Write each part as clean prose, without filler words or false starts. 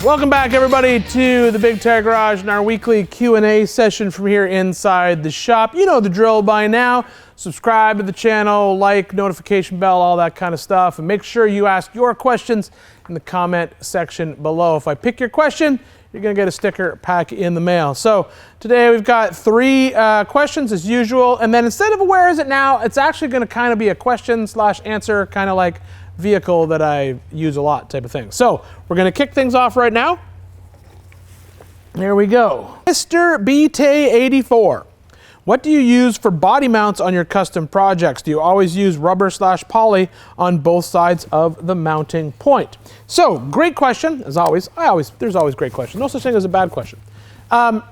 Welcome back, everybody, to the Big Tire Garage and our weekly Q&A session from here inside the shop. You know the drill by now. Subscribe to the channel, like, notification bell, all that kind of stuff. And make sure you ask your questions in the comment section below. If I pick your question, you're going to get a sticker pack in the mail. So today we've got three questions as usual. And then instead of a where is it now, it's actually going to kind of be a question / answer, kind of like vehicle that I use a lot type of thing. So we're going to kick things off right now. There we go. Mr. BT84. What do you use for body mounts on your custom projects? Do you always use rubber / poly on both sides of the mounting point? So, great question, as always. There's always great questions. No such thing as a bad question. I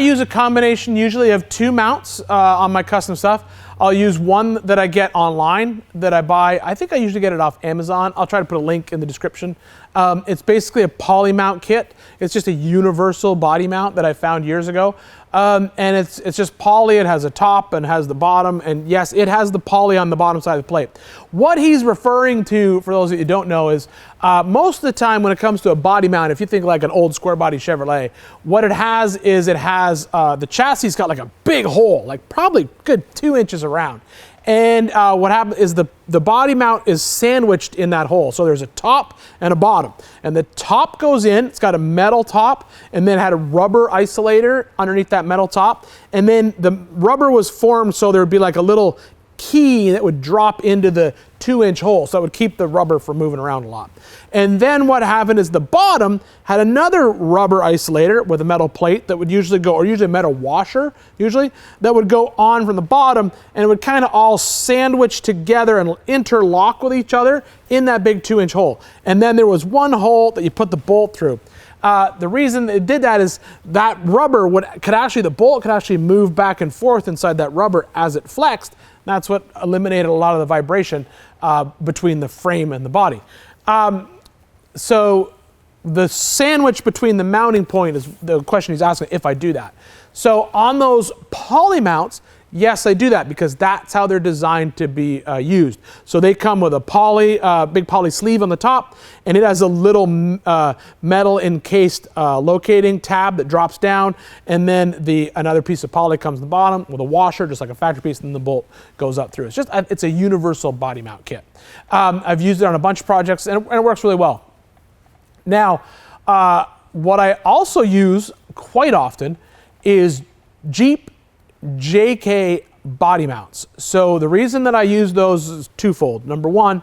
use a combination usually of two mounts on my custom stuff. I'll use one that I get online that I buy. I think I usually get it off Amazon. I'll try to put a link in the description. It's basically a poly mount kit. It's just a universal body mount that I found years ago. And it's just poly. It has a top and has the bottom. And yes, it has the poly on the bottom side of the plate. What he's referring to, for those of you who don't know, is most of the time when it comes to a body mount, if you think like an old square body Chevrolet, what it has is the chassis got like a big hole, like probably good 2 inches around. And what happens is the body mount is sandwiched in that hole. So there's a top and a bottom. And the top goes in, it's got a metal top, and then had a rubber isolator underneath that metal top. And then the rubber was formed so there would be like a little key that would drop into the 2-inch hole. So it would keep the rubber from moving around a lot. And then what happened is the bottom had another rubber isolator with a metal plate that would usually go, or usually a metal washer, that would go on from the bottom, and it would kind of all sandwich together and interlock with each other in that big 2-inch hole. And then there was one hole that you put the bolt through. The reason it did that is that rubber the bolt could actually move back and forth inside that rubber as it flexed. That's what eliminated a lot of the vibration between the frame and the body. So the sandwich between the mounting point is the question he's asking, if I do that. So on those poly mounts, yes, I do that because that's how they're designed to be used. So they come with a big poly sleeve on the top, and it has a little metal encased locating tab that drops down, and then another piece of poly comes to the bottom with a washer, just like a factory piece, and then the bolt goes up through. It's a universal body mount kit. I've used it on a bunch of projects, and it works really well. Now, what I also use quite often is Jeep JK body mounts. So the reason that I use those is twofold. Number one,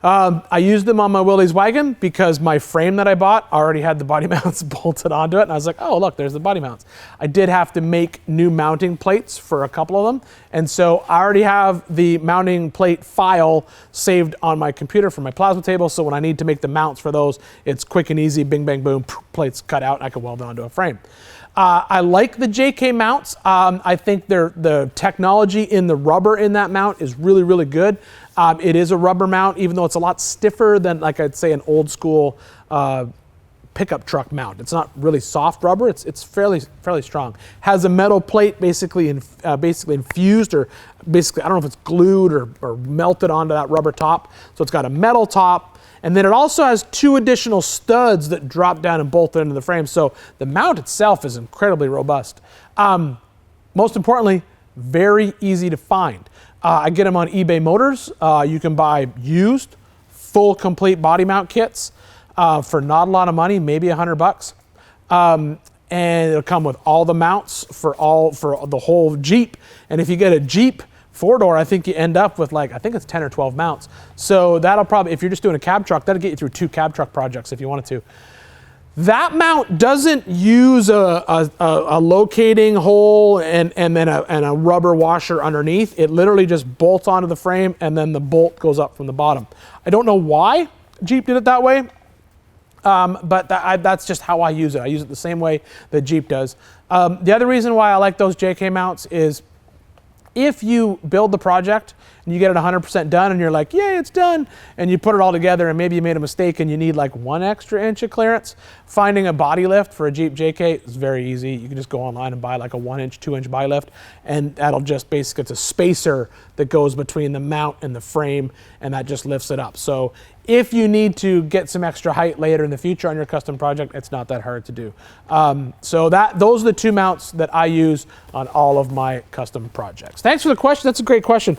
I used them on my Willys wagon because my frame that I bought already had the body mounts bolted onto it. And I was like, oh, look, there's the body mounts. I did have to make new mounting plates for a couple of them. And so I already have the mounting plate file saved on my computer for my plasma table. So when I need to make the mounts for those, it's quick and easy, bing, bang, boom, plates cut out, and I can weld it onto a frame. I like the JK mounts. I think the technology in the rubber in that mount is really, really good. It is a rubber mount, even though it's a lot stiffer than, like I'd say, an old school pickup truck mount. It's not really soft rubber. It's fairly strong. Has a metal plate basically infused, or basically, I don't know if it's glued or melted onto that rubber top. So it's got a metal top. And then it also has two additional studs that drop down and bolt into the frame. So the mount itself is incredibly robust. Most importantly, very easy to find. I get them on eBay Motors. You can buy used, full, complete body mount kits for not a lot of money, maybe $100. And it'll come with all the mounts for the whole Jeep. And if you get a Jeep 4-door, I think you end up with I think it's 10 or 12 mounts. So that'll probably, if you're just doing a cab truck, that'll get you through 2 cab truck projects if you wanted to. That mount doesn't use a locating hole and then a rubber washer underneath. It literally just bolts onto the frame, and then the bolt goes up from the bottom. I don't know why Jeep did it that way, but that's just how I use it. I use it the same way that Jeep does. The other reason why I like those JK mounts is if you build the project and you get it 100% done and you're like, yay, it's done, and you put it all together and maybe you made a mistake and you need like 1 extra inch of clearance, finding a body lift for a Jeep JK is very easy. You can just go online and buy like a 1 inch, 2 inch body lift, and that'll just basically, it's a spacer that goes between the mount and the frame, and that just lifts it up. So if you need to get some extra height later in the future on your custom project, it's not that hard to do. So those are the 2 mounts that I use on all of my custom projects. Thanks for the question. That's a great question.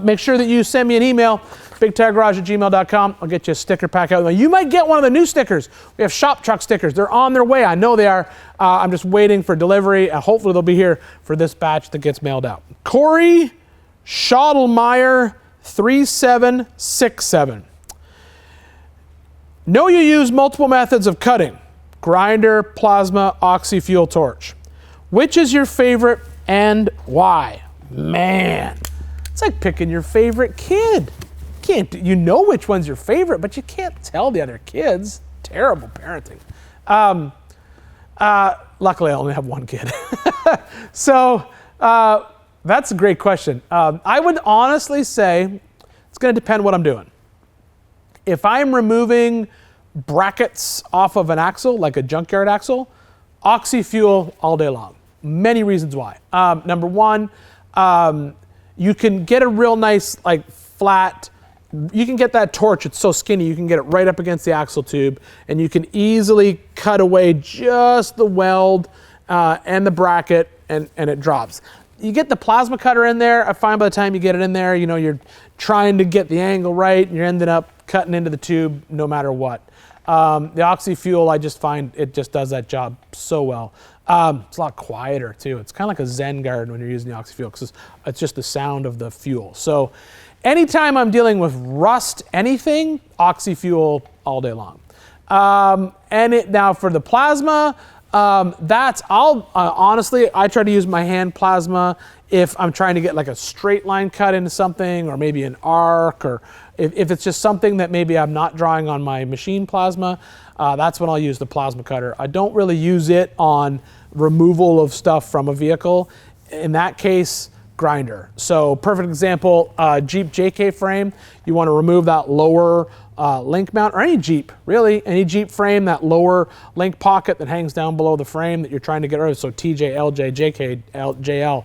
Make sure that you send me an email, bigtiregarage@gmail.com. I'll get you a sticker pack out. You might get one of the new stickers. We have shop truck stickers. They're on their way. I know they are. I'm just waiting for delivery. Hopefully they'll be here for this batch that gets mailed out. Corey Schottlemeyer 3767. Know you use multiple methods of cutting: grinder, plasma, oxy-fuel, torch. Which is your favorite and why? Man, it's like picking your favorite kid. You know which one's your favorite, but you can't tell the other kids. Terrible parenting. Luckily, I only have one kid. So that's a great question. I would honestly say it's going to depend what I'm doing. If I'm removing brackets off of an axle, like a junkyard axle, oxy-fuel all day long. Many reasons why. Number one, you can get a real nice, like, flat, you can get that torch, it's so skinny, you can get it right up against the axle tube, and you can easily cut away just the weld and the bracket, and it drops. You get the plasma cutter in there, I find by the time you get it in there, you know, you're trying to get the angle right, and you're ending up cutting into the tube no matter what. The oxy-fuel, I just find it just does that job so well. It's a lot quieter too. It's kind of like a Zen garden when you're using the oxy-fuel, because it's just the sound of the fuel. So anytime I'm dealing with rust, anything, oxy-fuel all day long. Now for the plasma, honestly, I try to use my hand plasma if I'm trying to get like a straight line cut into something, or maybe an arc, or if it's just something that maybe I'm not drawing on my machine plasma, that's when I'll use the plasma cutter. I don't really use it on removal of stuff from a vehicle. In that case, grinder. So perfect example, Jeep JK frame, you want to remove that lower link mount, or any Jeep, really, any Jeep frame, that lower link pocket that hangs down below the frame that you're trying to get rid of, so TJ, LJ, JK, JL.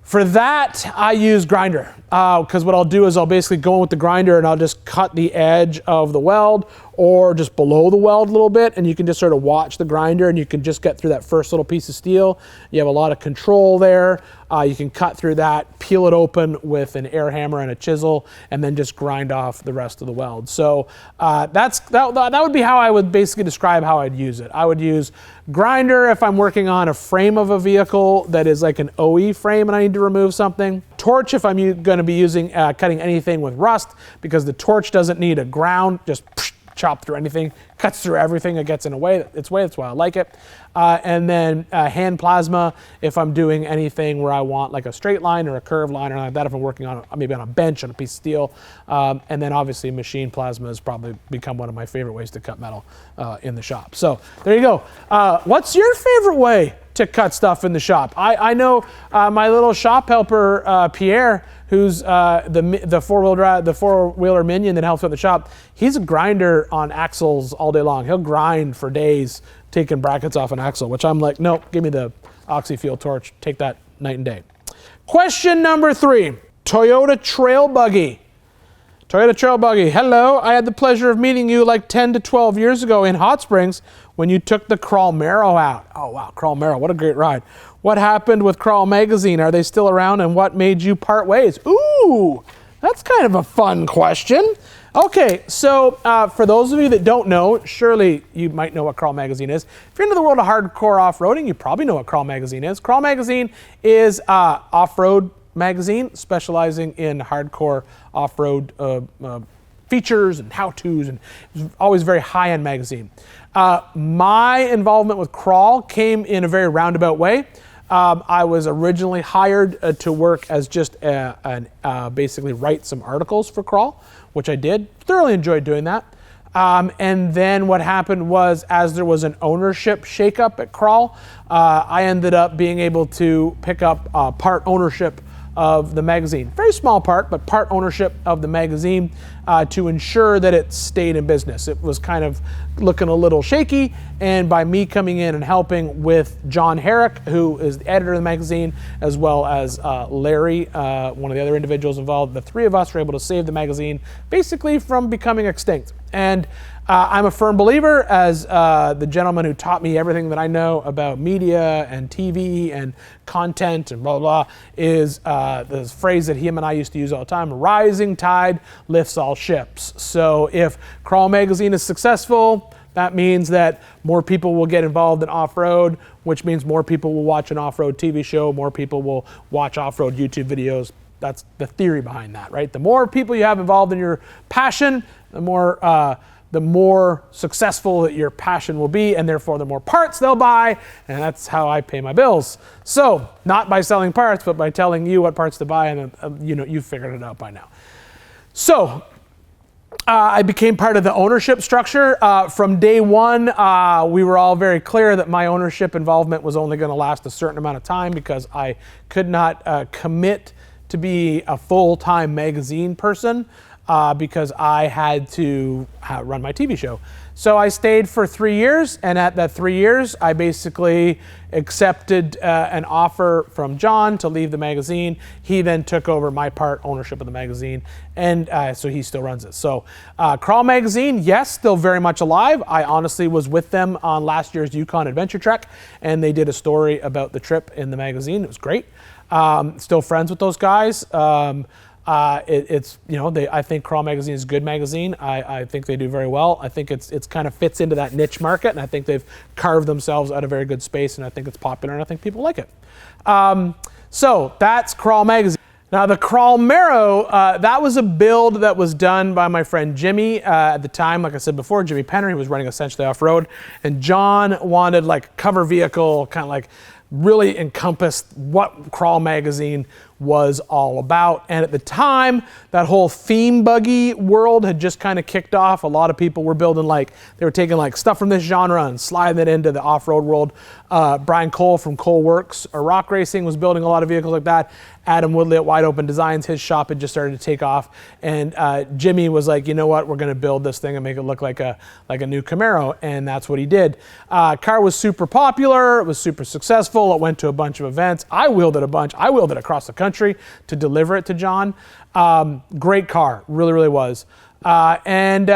For that, I use grinder, because what I'll do is I'll basically go in with the grinder and I'll just cut the edge of the weld, or just below the weld a little bit, and you can just sort of watch the grinder, and you can just get through that first little piece of steel. You have a lot of control there. You can cut through that, peel it open with an air hammer and a chisel, and then just grind off the rest of the weld. So that would be how I would basically describe how I'd use it. I would use grinder if I'm working on a frame of a vehicle that is like an OE frame and I need to remove something. Torch if I'm going to be using cutting anything with rust, because the torch doesn't need a ground, just chop through anything, cuts through everything, it gets in its way, that's why I like it. And then hand plasma if I'm doing anything where I want like a straight line or a curved line or like that, if I'm working on maybe on a bench on a piece of steel. And then obviously machine plasma has probably become one of my favorite ways to cut metal in the shop. So there you go. What's your favorite way to cut stuff in the shop? I know my little shop helper, Pierre, who's the four-wheeler minion that helps out the shop. He's a grinder on axles all day long. He'll grind for days taking brackets off an axle, which I'm like, nope, give me the oxy-fuel torch. Take that night and day. Question number 3, Toyota Trail Buggy. Toyota Trail Buggy, hello. I had the pleasure of meeting you like 10 to 12 years ago in Hot Springs when you took the Crawl Marrow out. Oh wow, Crawl Marrow, what a great ride. What happened with Crawl Magazine? Are they still around, and what made you part ways? Ooh, that's kind of a fun question. Okay, so for those of you that don't know, surely you might know what Crawl Magazine is. If you're into the world of hardcore off-roading, you probably know what Crawl Magazine is. Crawl Magazine is off-road magazine specializing in hardcore off-road features and how-tos, and always very high-end magazine. My involvement with Crawl came in a very roundabout way. I was originally hired to work as just basically write some articles for Crawl, which I did. Thoroughly enjoyed doing that. And then what happened was, as there was an ownership shakeup at Crawl, I ended up being able to pick up part ownership of the magazine. Very small part, but part ownership of the magazine to ensure that it stayed in business. It was kind of looking a little shaky, and by me coming in and helping with John Herrick, who is the editor of the magazine, as well as Larry, one of the other individuals involved, the three of us were able to save the magazine basically from becoming extinct. And I'm a firm believer, as the gentleman who taught me everything that I know about media and TV and content and blah, blah, blah, is this phrase that him and I used to use all the time: rising tide lifts all ships. So if Crawl Magazine is successful, that means that more people will get involved in off-road, which means more people will watch an off-road TV show, more people will watch off-road YouTube videos. That's the theory behind that, right? The more people you have involved in your passion, the more successful that your passion will be, and therefore the more parts they'll buy, and that's how I pay my bills. So, not by selling parts, but by telling you what parts to buy, and you've figured it out by now. So, I became part of the ownership structure. From day one, we were all very clear that my ownership involvement was only going to last a certain amount of time, because I could not commit to be a full-time magazine person because I had to run my TV show. So I stayed for 3 years, and at that 3 years, I basically accepted an offer from John to leave the magazine. He then took over my part ownership of the magazine, and so he still runs it. So Crawl Magazine, yes, still very much alive. I honestly was with them on last year's Yukon Adventure Trek, and they did a story about the trip in the magazine. It was great. Still friends with those guys. I think Crawl Magazine is a good magazine. I think they do very well. I think it's kind of fits into that niche market, and I think they've carved themselves out a very good space, and I think it's popular, and I think people like it. So that's Crawl Magazine. Now the Crawl Marrow, that was a build that was done by my friend Jimmy at the time. Like I said before, Jimmy Penner, he was running Essentially Off-Road, and John wanted like a cover vehicle, kind of like really encompassed what Crawl Magazine was all about. And at the time, that whole theme buggy world had just kind of kicked off. A lot of people were building they were taking stuff from this genre and sliding it into the off-road world. Brian Cole from Cole Works Rock Racing was building a lot of vehicles like that. Adam Woodley at Wide Open Designs, his shop had just started to take off. And Jimmy was like, you know what, we're gonna build this thing and make it look like a new Camaro. And that's what he did. Car was super popular, it was super successful. It went to a bunch of events. I wheeled it a bunch. I wheeled it across the country to deliver it to John. Great car, really, really was. And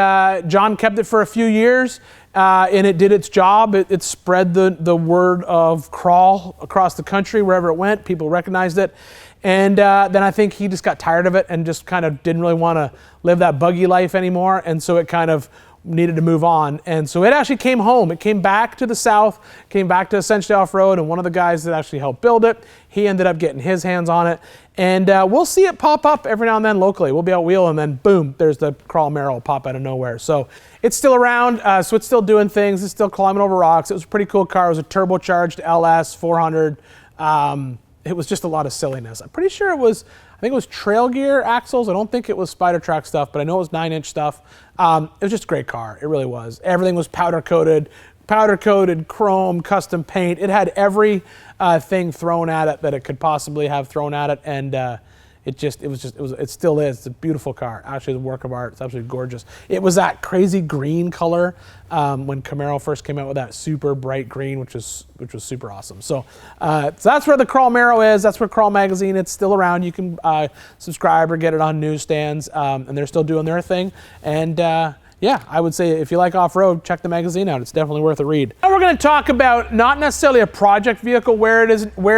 John kept it for a few years, and it did its job. It spread the word of Crawl across the country. Wherever it went, people recognized it. And then I think he just got tired of it and just kind of didn't really want to live that buggy life anymore. And so it kind of needed to move on. And so it actually came home. It came back to the South, came back to Essentially Off-Road, and one of the guys that actually helped build it, he ended up getting his hands on it. And we'll see it pop up every now and then locally. We'll be out wheeling, and then boom, there's the Crawl Marrow pop out of nowhere. So it's still around, so it's still doing things. It's still climbing over rocks. It was a pretty cool car. It was a turbocharged LS 400. It was just a lot of silliness. I'm pretty sure I think it was trail gear axles. I don't think it was Spider Track stuff, but I know it was 9-inch stuff. It was just a great car. It really was. Everything was powder coated, chrome, custom paint. It had every thing thrown at it that it could possibly have thrown at it, and it still is. It's a beautiful car. Actually, it's a work of art. It's absolutely gorgeous. It was that crazy green color when Camaro first came out with that super bright green, which was super awesome. So that's where the Crawl Marrow is. That's where Crawl Magazine. It's still around. You can subscribe or get it on newsstands, and they're still doing their thing. And yeah, I would say if you like off-road, check the magazine out. It's definitely worth a read. Now we're going to talk about not necessarily a project vehicle where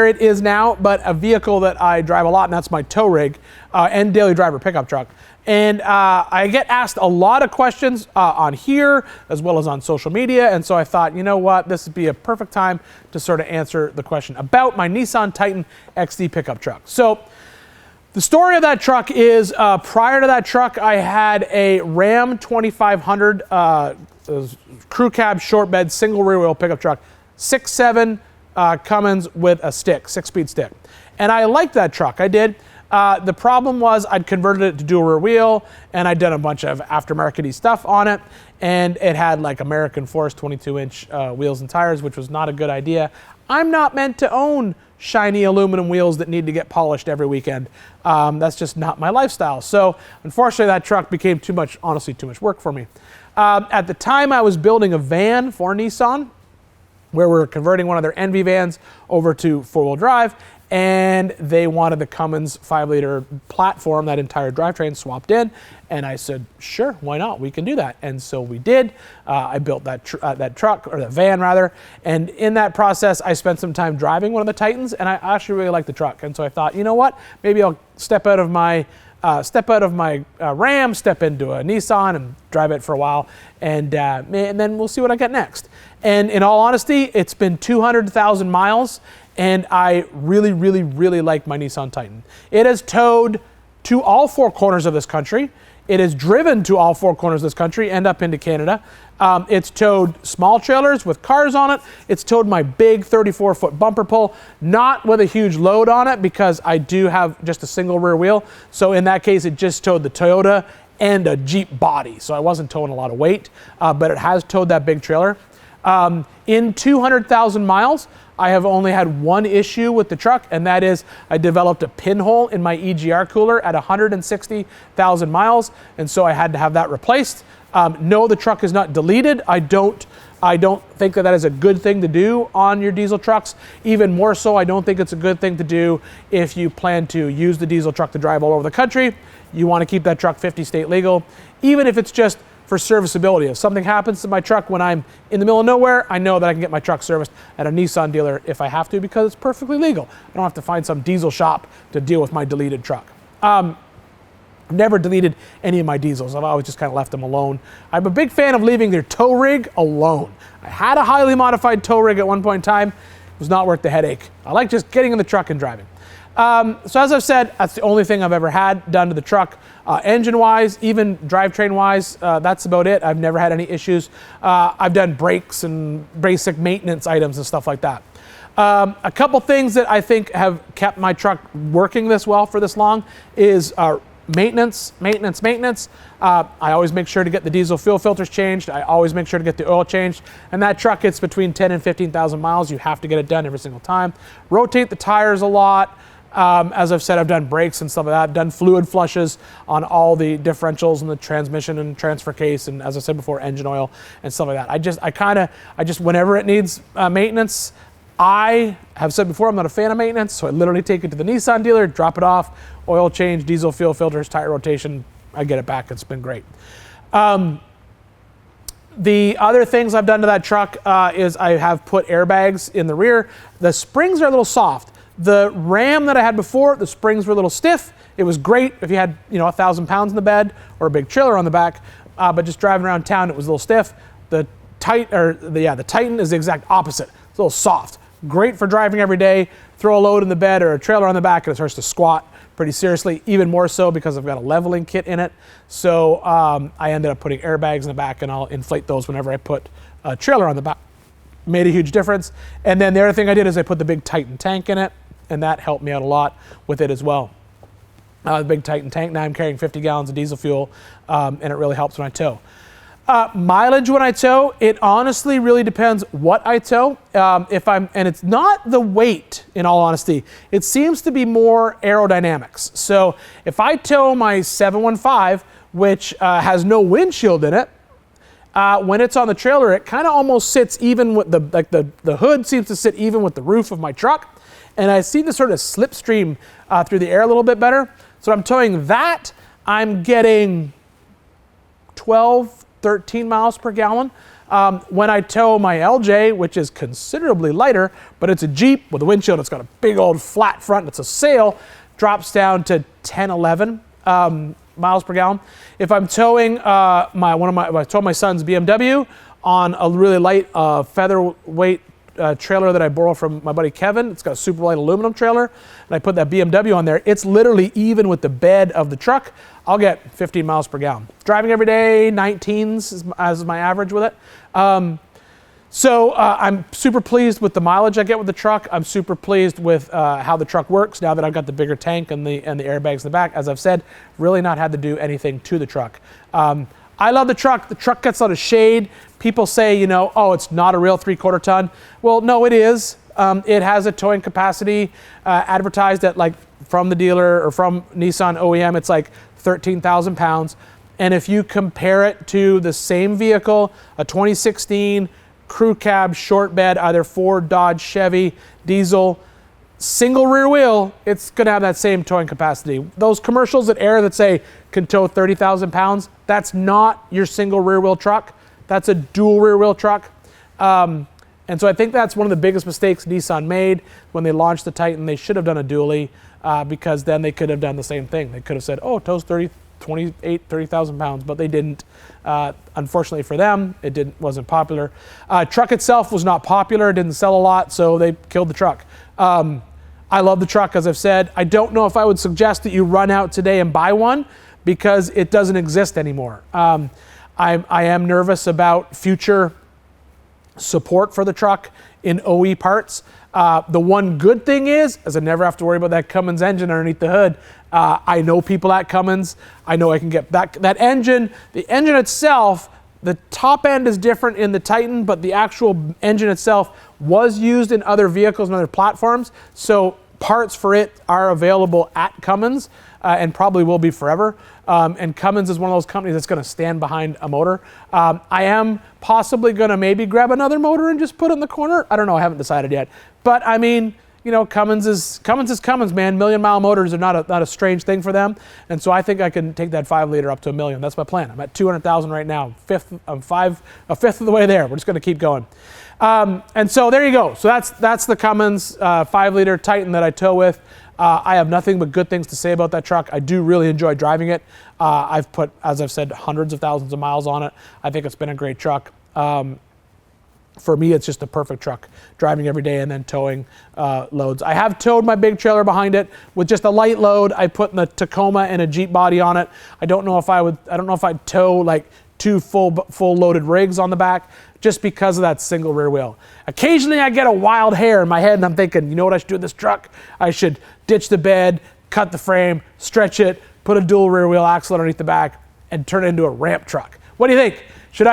it is now, but a vehicle that I drive a lot, and that's my tow rig and daily driver pickup truck. And I get asked a lot of questions on here as well as on social media, and so I thought, you know what, this would be a perfect time to sort of answer the question about my Nissan Titan XD pickup truck. So the story of that truck is prior to that truck, I had a Ram 2500 crew cab short bed single rear wheel pickup truck, 6.7 Cummins with a stick, 6-speed stick. And I liked that truck, I did. The problem was I'd converted it to dual rear wheel, and I'd done a bunch of aftermarket-y stuff on it, and it had like American Force 22-inch wheels and tires, which was not a good idea. I'm not meant to own shiny aluminum wheels that need to get polished every weekend. That's just not my lifestyle. So unfortunately that truck became too much, honestly, too much work for me. At the time I was building a van for Nissan, where we're converting one of their Envy vans over to four-wheel drive, and they wanted the Cummins 5-liter platform, that entire drivetrain swapped in, and I said, sure, why not? We can do that. And so we did. I built that truck, or the van rather, and in that process, I spent some time driving one of the Titans, and I actually really liked the truck. And so I thought, you know what? Maybe I'll step out of my Ram, step into a Nissan and drive it for a while, and then we'll see what I get next. And in all honesty, it's been 200,000 miles, and I really, really, really like my Nissan Titan. It has towed to all four corners of this country. It has driven to all four corners of this country and up into Canada. It's towed small trailers with cars on it. It's towed my big 34-foot bumper pull, not with a huge load on it because I do have just a single rear wheel. So in that case, it just towed the Toyota and a Jeep body. So I wasn't towing a lot of weight, but it has towed that big trailer. In 200,000 miles, I have only had one issue with the truck, and that is I developed a pinhole in my EGR cooler at 160,000 miles, and so I had to have that replaced. No, the truck is not deleted. I don't think that is a good thing to do on your diesel trucks. Even more so, I don't think it's a good thing to do if you plan to use the diesel truck to drive all over the country. You want to keep that truck 50 state legal, even if it's just for serviceability. If something happens to my truck when I'm in the middle of nowhere, I know that I can get my truck serviced at a Nissan dealer if I have to, because it's perfectly legal. I don't have to find some diesel shop to deal with my deleted truck. I've never deleted any of my diesels. I've always just kind of left them alone. I'm a big fan of leaving their tow rig alone. I had a highly modified tow rig at one point in time. It was not worth the headache. I like just getting in the truck and driving. So as I've said, that's the only thing I've ever had done to the truck. Engine-wise, even drivetrain-wise, that's about it. I've never had any issues. I've done brakes and basic maintenance items and stuff like that. A couple things that I think have kept my truck working this well for this long is maintenance. I always make sure to get the diesel fuel filters changed. I always make sure to get the oil changed. And that truck gets between 10 and 15,000 miles. You have to get it done every single time. Rotate the tires a lot. As I've said, I've done brakes and stuff like that. I've done fluid flushes on all the differentials and the transmission and transfer case, and as I said before, engine oil and stuff like that. I just whenever it needs maintenance, I have said before, I'm not a fan of maintenance, so I literally take it to the Nissan dealer, drop it off, oil change, diesel fuel filters, tire rotation, I get it back. It's been great. The other things I've done to that truck is I have put airbags in the rear. The springs are a little soft. The Ram that I had before, the springs were a little stiff. It was great if you had 1,000 pounds in the bed or a big trailer on the back, but just driving around town, it was a little stiff. The Titan is the exact opposite. It's a little soft. Great for driving every day. Throw a load in the bed or a trailer on the back and it starts to squat pretty seriously, even more so because I've got a leveling kit in it. So I ended up putting airbags in the back, and I'll inflate those whenever I put a trailer on the back. Made a huge difference. And then the other thing I did is I put the big Titan tank in it, and that helped me out a lot with it as well. The big Titan tank, now I'm carrying 50 gallons of diesel fuel, and it really helps when I tow. Mileage when I tow, it honestly really depends what I tow. And it's not the weight, in all honesty. It seems to be more aerodynamics. So if I tow my 715, which has no windshield in it, when it's on the trailer, it kind of almost sits even with the hood seems to sit even with the roof of my truck. And I see the sort of slipstream through the air a little bit better. So I'm towing that, I'm getting 12, 13 miles per gallon. When I tow my LJ, which is considerably lighter, but it's a Jeep with a windshield, it's got a big old flat front, it's a sail, drops down to 10, 11 miles per gallon. If I'm towing I tow my son's BMW on a really light featherweight trailer that I borrowed from my buddy Kevin. It's got a super light aluminum trailer, and I put that BMW on there. It's literally even with the bed of the truck. I'll get 15 miles per gallon. Driving every day, 19s as my average with it. So I'm super pleased with the mileage I get with the truck. I'm super pleased with how the truck works now that I've got the bigger tank and the airbags in the back. As I've said, really not had to do anything to the truck. I love the truck. The truck gets a lot of shade. People say, oh, it's not a real 3/4 ton. Well, no, it is. It has a towing capacity advertised at, like, from the dealer or from Nissan OEM, it's like 13,000 pounds. And if you compare it to the same vehicle, a 2016 crew cab short bed, either Ford, Dodge, Chevy, diesel, single rear wheel, it's going to have that same towing capacity. Those commercials that air that say can tow 30,000 pounds, that's not your single rear wheel truck. That's a dual rear wheel truck. And so I think that's one of the biggest mistakes Nissan made when they launched the Titan. They should have done a dually because then they could have done the same thing. They could have said, oh, it tows 30,000 pounds, but they didn't. Unfortunately for them, it wasn't popular. Truck itself was not popular, it didn't sell a lot, so they killed the truck. I love the truck, as I've said. I don't know if I would suggest that you run out today and buy one because it doesn't exist anymore. I am nervous about future support for the truck in OE parts. The one good thing is I never have to worry about that Cummins engine underneath the hood. I know people at Cummins. I know I can get that engine. The engine itself, the top end is different in the Titan, but the actual engine itself was used in other vehicles and other platforms. So parts for it are available at Cummins and probably will be forever. And Cummins is one of those companies that's going to stand behind a motor. I am possibly going to maybe grab another motor and just put it in the corner. I don't know. I haven't decided yet. But I mean, you know, Cummins is Cummins, man. Million-mile motors are not a strange thing for them. And so I think I can take that 5-liter up to 1 million. That's my plan. I'm at 200,000 right now. A fifth of the way there. We're just going to keep going. And so there you go. So that's the Cummins 5-liter Titan that I tow with. I have nothing but good things to say about that truck. I do really enjoy driving it. I've put, as I've said, hundreds of thousands of miles on it. I think it's been a great truck. For me, it's just a perfect truck, driving every day and then towing loads. I have towed my big trailer behind it with just a light load. I put in the Tacoma and a Jeep body on it. I don't know if I'd tow like 2 full loaded rigs on the back just because of that single rear wheel. Occasionally I get a wild hair in my head and I'm thinking, you know what I should do with this truck? I should ditch the bed, cut the frame, stretch it, put a dual rear wheel axle underneath the back and turn it into a ramp truck. What do you think? Should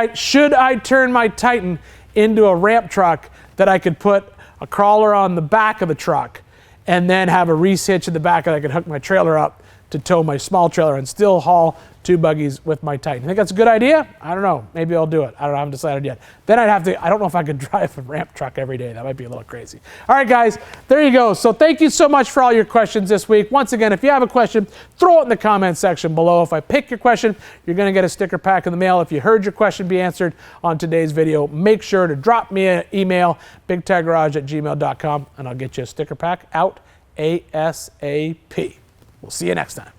I turn my Titan into a ramp truck that I could put a crawler on the back of the truck and then have a Reese hitch in the back that I could hook my trailer up to tow my small trailer and still haul 2 buggies with my Titan? You think that's a good idea? I don't know. Maybe I'll do it. I haven't decided yet. Then I don't know if I could drive a ramp truck every day. That might be a little crazy. All right, guys, there you go. So thank you so much for all your questions this week. Once again, if you have a question, throw it in the comments section below. If I pick your question, you're going to get a sticker pack in the mail. If you heard your question be answered on today's video, make sure to drop me an email, bigtiregarage@gmail.com, and I'll get you a sticker pack out ASAP. We'll see you next time.